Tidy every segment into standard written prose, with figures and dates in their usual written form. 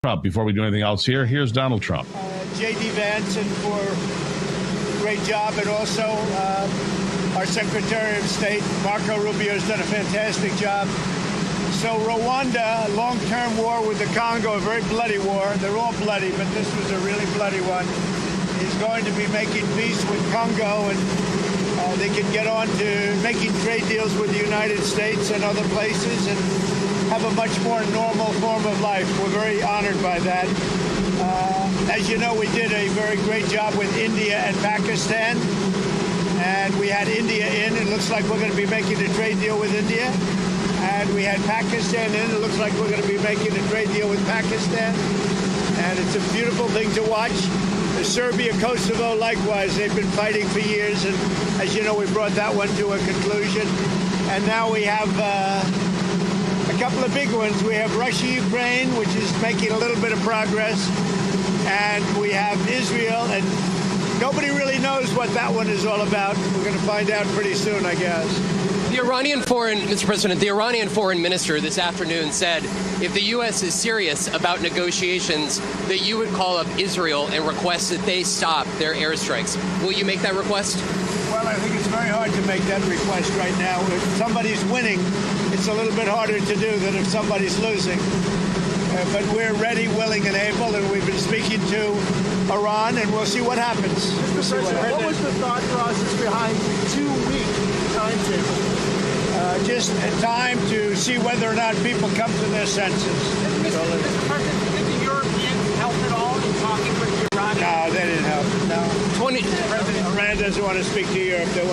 Trump. Before we do anything else here, here's Donald Trump. J.D. Vance and for a great job, and also our Secretary of State, Marco Rubio, has done a fantastic job. So Rwanda, long-term war with the Congo, a very bloody war. They're all bloody, but this was a really bloody one. He's going to be making peace with Congo, and they can get on to making trade deals with the United States and other places and have a much more normal form of life. We're very honored by that. As you know, we did a very great job with India and Pakistan, and we had India in. It looks like we're going to be making a trade deal with India. And we had Pakistan in. It looks like we're going to be making a trade deal with Pakistan. And it's a beautiful thing to watch. Serbia, Kosovo, likewise, they've been fighting for years. And as you know, we brought that one to a conclusion. And now we have a couple of big ones. We have Russia, Ukraine, which is making a little bit of progress. And we have Israel. And nobody really knows what that one is all about. We're going to find out pretty soon, I guess. Mr. President, the Iranian foreign minister this afternoon said if the U.S. is serious about negotiations, that you would call up Israel and request that they stop their airstrikes. Will you make that request? Well, I think it's very hard to make that request right now. If somebody's winning, it's a little bit harder to do than if somebody's losing. But we're ready, willing, and able, and we've been speaking to Iran, and we'll see what happens. Mr. President, what was the thought process behind 2-week timetable? Just time to see whether or not people come to their senses. Mr. President, did the Europeans help at all in talking with the Iranians? No, they didn't help. No. President Iran doesn't want to speak to Europe. They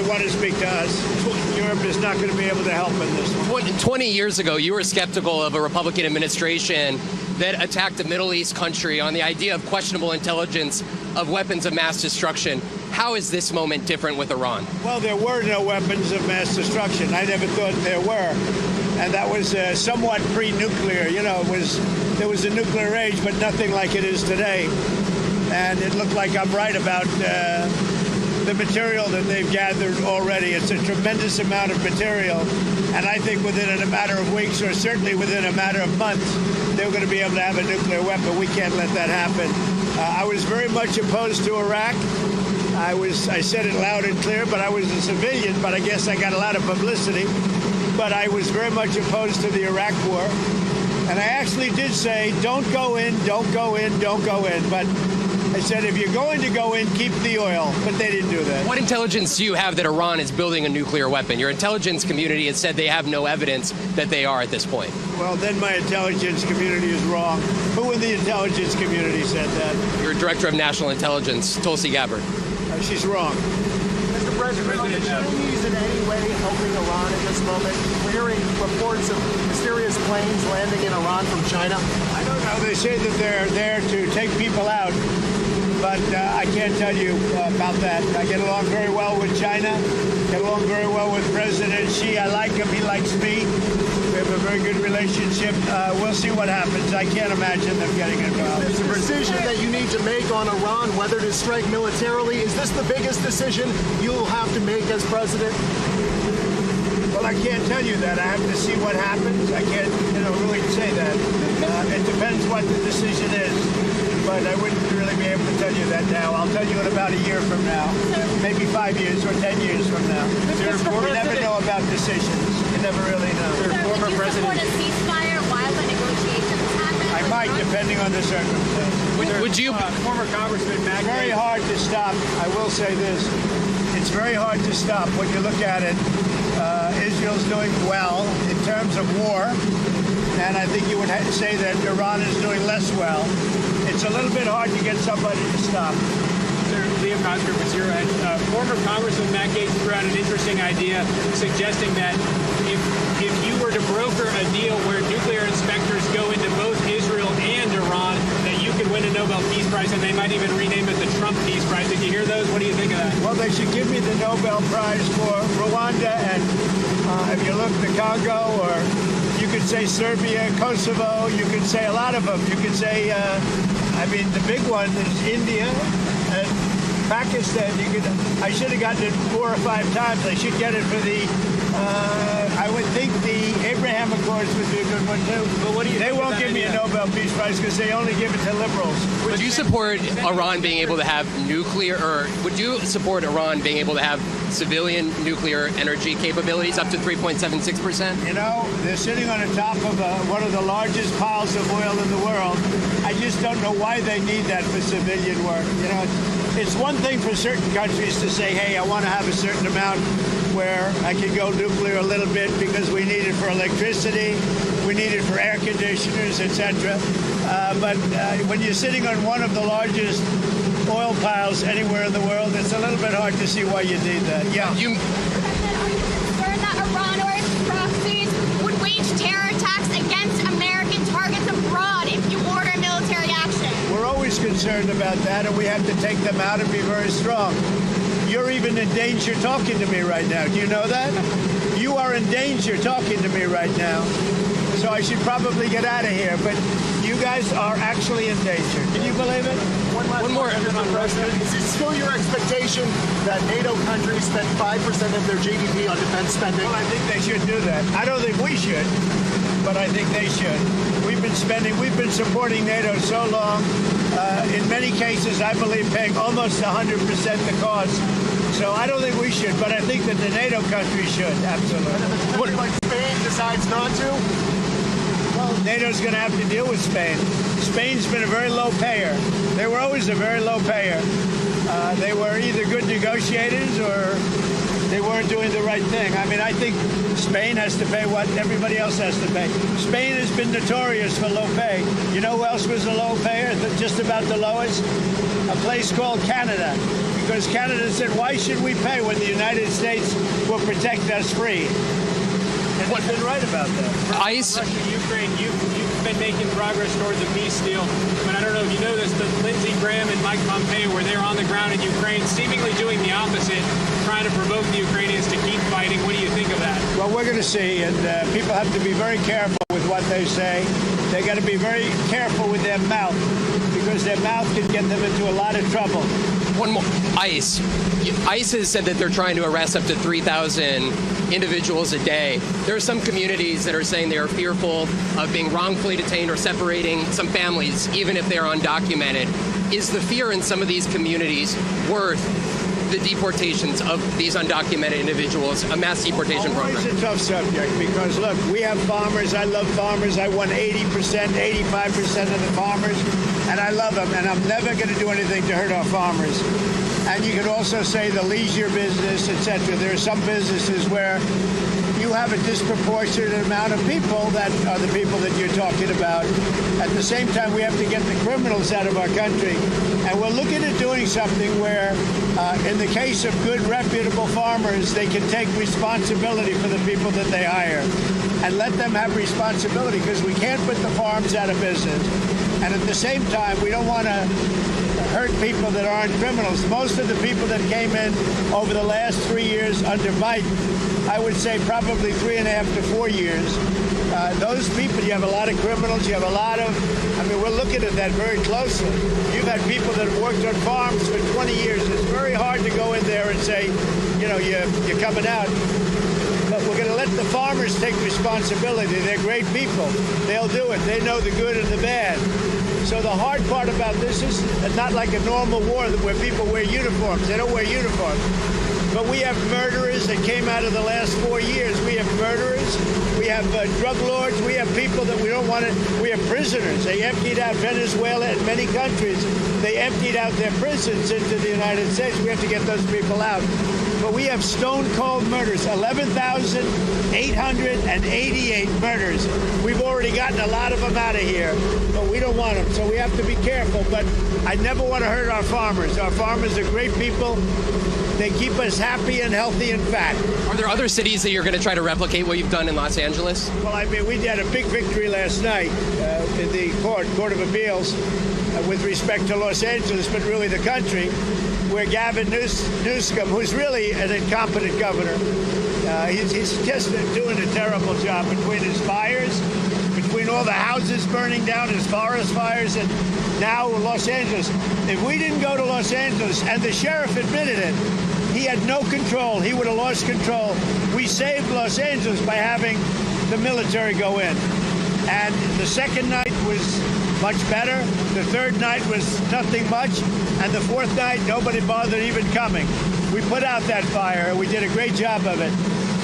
want to speak to us. Europe is not going to be able to help in this one. 20 years ago, you were skeptical of a Republican administration that attacked a Middle East country on the idea of questionable intelligence of weapons of mass destruction. How is this moment different with Iran? Well, there were no weapons of mass destruction. I never thought there were. And that was somewhat pre-nuclear. You know, there was a nuclear age, but nothing like it is today. And it looked like I'm right about the material that they've gathered already. It's a tremendous amount of material. And I think within a matter of weeks, or certainly within a matter of months, they're going to be able to have a nuclear weapon. We can't let that happen. I was very much opposed to Iraq. I said it loud and clear, but I was a civilian, but I guess I got a lot of publicity. But I was very much opposed to the Iraq war. And I actually did say, don't go in, don't go in, don't go in. But I said, if you're going to go in, keep the oil. But they didn't do that. What intelligence do you have that Iran is building a nuclear weapon? Your intelligence community has said they have no evidence that they are at this point. Well, then my intelligence community is wrong. Who in the intelligence community said that? Your Director of National Intelligence, Tulsi Gabbard. She's wrong. Mr. President, are the Chinese in any way helping Iran at this moment? We're hearing reports of mysterious planes landing in Iran from China. I don't know. They say that they're there to take people out, but I can't tell you about that. I get along very well with China, get along very well with President Xi. I like him. He likes me. We have a very good relationship. We'll see what happens. I can't imagine them getting involved. Is the decision that you need to make on Iran, whether to strike militarily, is this the biggest decision you'll have to make as president? Well, I can't tell you that. I have to see what happens. I can't, really say that. It depends what the decision is. But I wouldn't really be able to tell you that now. I'll tell you in about a year from now, maybe 5 years or 10 years from now. You never know about decisions. You never really know. Former president. Would you support a ceasefire while the negotiations happen? I might, depending on the circumstances. Would you? Former Congressman Matt It's very hard to stop. I will say this. It's very hard to stop when you look at it. Israel's doing well in terms of war, and I think you would say that Iran is doing less well. It's a little bit hard to get somebody to stop. Liam Cosgrove was here. Former Congressman Matt Gaetz threw out an interesting idea suggesting that if you were to broker a deal where nuclear inspectors go into both Israel and Iran, that you could win a Nobel Peace Prize, and they might even rename it the Trump Peace Prize. Did you hear those? What do you think of that? Well, they should give me the Nobel Prize for Rwanda, and if you look the Congo, or you could say Serbia, Kosovo, you could say a lot of them. You could say, the big one is India, and Pakistan, I should have gotten it 4 or 5 times. I should get it for the, I would think the Abraham Accords would be a good one, too. But what do you They think won't of that give me a idea? Nobel Peace Prize because they only give it to liberals. Would you support Iran being able to have nuclear, or would you support Iran being able to have civilian nuclear energy capabilities up to 3.76%? You know, they're sitting on the top of one of the largest piles of oil in the world. I just don't know why they need that for civilian work. You know, it's one thing for certain countries to say, hey, I want to have a certain amount where I can go nuclear a little bit because we need it for electricity, we need it for air conditioners, etc. But when you're sitting on one of the largest oil piles anywhere in the world, it's a little bit hard to see why you need that. Yeah. Are you concerned that Iran or its proxies would wage terror attacks against American targets abroad if you order military action? We're always concerned about that, and we have to take them out and be very strong. You're even in danger talking to me right now. Do you know that? You are in danger talking to me right now. So I should probably get out of here. But you guys are actually in danger. Can you believe it? One more, Mr. President. Is it still your expectation that NATO countries spend 5% of their GDP on defense spending? Well, I think they should do that. I don't think we should, but I think they should. We've been supporting NATO so long. In many cases, I believe paying almost 100% the cost. So I don't think we should, but I think that the NATO countries should, absolutely. And if a country like Spain decides not to? Well, NATO's going to have to deal with Spain. Spain's been a very low payer. They were always a very low payer. They were either good negotiators or they weren't doing the right thing. I mean, I think Spain has to pay what everybody else has to pay. Spain has been notorious for low pay. You know who else was a low payer, just about the lowest? A place called Canada. Because Canada said, why should we pay when the United States will protect us free? And what's been right about that? ICE. Russia, Ukraine, you've been making progress towards a peace deal. But I don't know if you know this, but Lindsey Graham and Mike Pompeo were there on the ground in Ukraine, seemingly doing the opposite, trying to provoke the Ukrainians to keep fighting. What do you think of that? Well, we're going to see, and people have to be very careful with what they say. They got to be very careful with their mouth, because their mouth can get them into a lot of trouble. One more. ICE. ICE has said that they're trying to arrest up to 3,000 individuals a day. There are some communities that are saying they are fearful of being wrongfully detained or separating some families, even if they're undocumented. Is the fear in some of these communities worth the deportations of these undocumented individuals, a mass deportation program? It's a tough subject because, look, we have farmers. I love farmers. I won 80%, 85% of the farmers, and I love them, and I'm never going to do anything to hurt our farmers. And you could also say the leisure business, etc. There are some businesses where you have a disproportionate amount of people that are the people that you're talking about. At the same time, we have to get the criminals out of our country. And we're looking at doing something where, in the case of good, reputable farmers, they can take responsibility for the people that they hire and let them have responsibility, because we can't put the farms out of business. And at the same time, we don't want to hurt people that aren't criminals. Most of the people that came in over the last 3 years under Biden, I would say probably 3.5 to 4 years, those people, you have a lot of criminals, you have a lot of, I mean, we're looking at that very closely. You've had people that have worked on farms for 20 years. It's very hard to go in there and say, you know, you're coming out. But we're going to let the farmers take responsibility. They're great people. They'll do it. They know the good and the bad. So the hard part about this is not like a normal war where people wear uniforms. They don't wear uniforms. But we have murderers that came out of the last 4 years. We have murderers. We have drug lords. We have people that we don't want to. We have prisoners. They emptied out Venezuela and many countries. They emptied out their prisons into the United States. We have to get those people out. But we have stone-cold murders, 11,888 murders. We've already gotten a lot of them out of here, but we don't want them, so we have to be careful. But I never want to hurt our farmers. Our farmers are great people. They keep us happy and healthy and fat. Are there other cities that you're going to try to replicate what you've done in Los Angeles? Well, I mean, we had a big victory last night in the Court of Appeals with respect to Los Angeles, but really the country, where Gavin Newsom, who's really an incompetent governor, he's just doing a terrible job between his buyers, between seen all the houses burning down as forest fires, and now Los Angeles. If we didn't go to Los Angeles, and the sheriff admitted it, he had no control. He would have lost control. We saved Los Angeles by having the military go in. And the second night was much better. The third night was nothing much. And the fourth night, nobody bothered even coming. We put out that fire. We did a great job of it.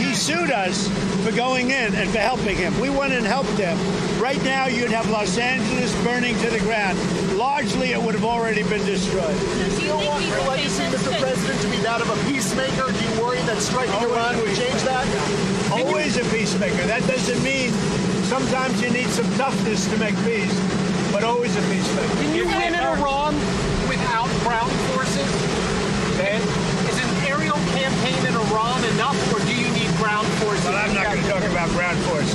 He sued us for going in and for helping him. We went and helped him. Right now, you'd have Los Angeles burning to the ground. Largely, it would have already been destroyed. Do you want your legacy, Mr. President, to be that of a peacemaker? Do you worry that striking Iran would change that? Always a peacemaker. That doesn't mean sometimes you need some toughness to make peace, but always a peacemaker. Can you win in Iran without ground forces? Okay? Is an aerial campaign in Iran enough, or do you need ground forces? But I'm not going to talk about ground forces.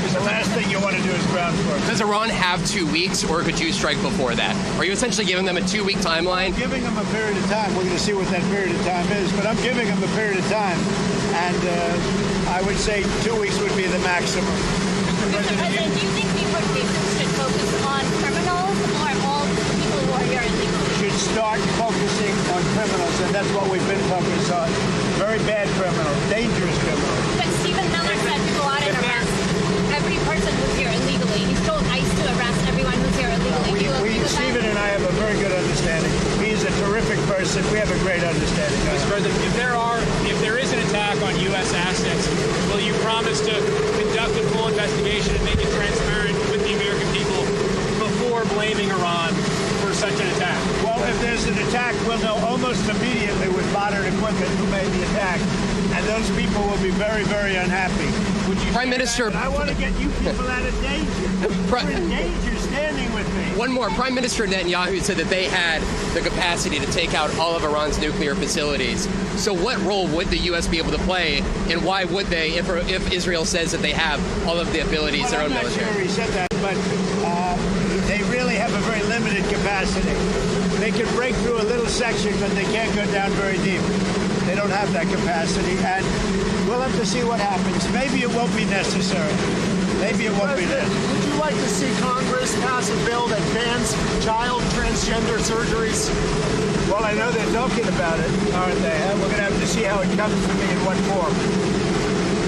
The last thing you want to do is ground forces. Does Iran have 2 weeks, or could you strike before that? Are you essentially giving them a 2-week timeline? I'm giving them a period of time. We're going to see what that period of time is, but I'm giving them a period of time, and I would say 2 weeks would be the maximum. Mr. President, do you think deportation should focus on criminals or all people who are here illegally? Should start focusing on criminals, and that's what we've been focused on. Very bad criminals, dangerous criminals. But Stephen Miller said to go out and arrest every person who's here illegally. He's told ICE to arrest everyone who's here illegally. Do you agree with that? Stephen and I have a very good understanding. He's a terrific person. We have a great understanding. Mr. President, if there is an attack on U.S. assets, will you promise to conduct a full investigation and make it transparent with the American people before blaming Iran for such an attack? Well, if there's an attack, we'll know almost immediately with modern equipment who made the attack, and those people will be very, very unhappy. Prime Minister, I want to get you people out of danger. You're in danger standing with me. one more. Prime Minister Netanyahu said that they had the capacity to take out all of Iran's nuclear facilities. So what role would the U.S. be able to play, and why would they, if Israel says that they have all of the abilities, their own military? I'm not sure he said that, but they really have a very limited capacity. They can break through a little section, but they can't go down very deep. They don't have that capacity, and we'll have to see what happens. Maybe it won't be necessary. Maybe it won't be necessary. Would you like to see Congress pass a bill that bans child transgender surgeries? Well, I know they're talking about it, aren't they? We're going to have to see how it comes to me in what form.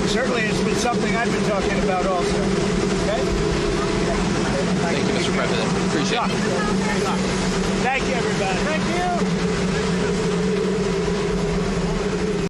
Certainly, it's been something I've been talking about also. Okay? Thank you, Mr. President. Appreciate it. Thank you, everybody. Thank you.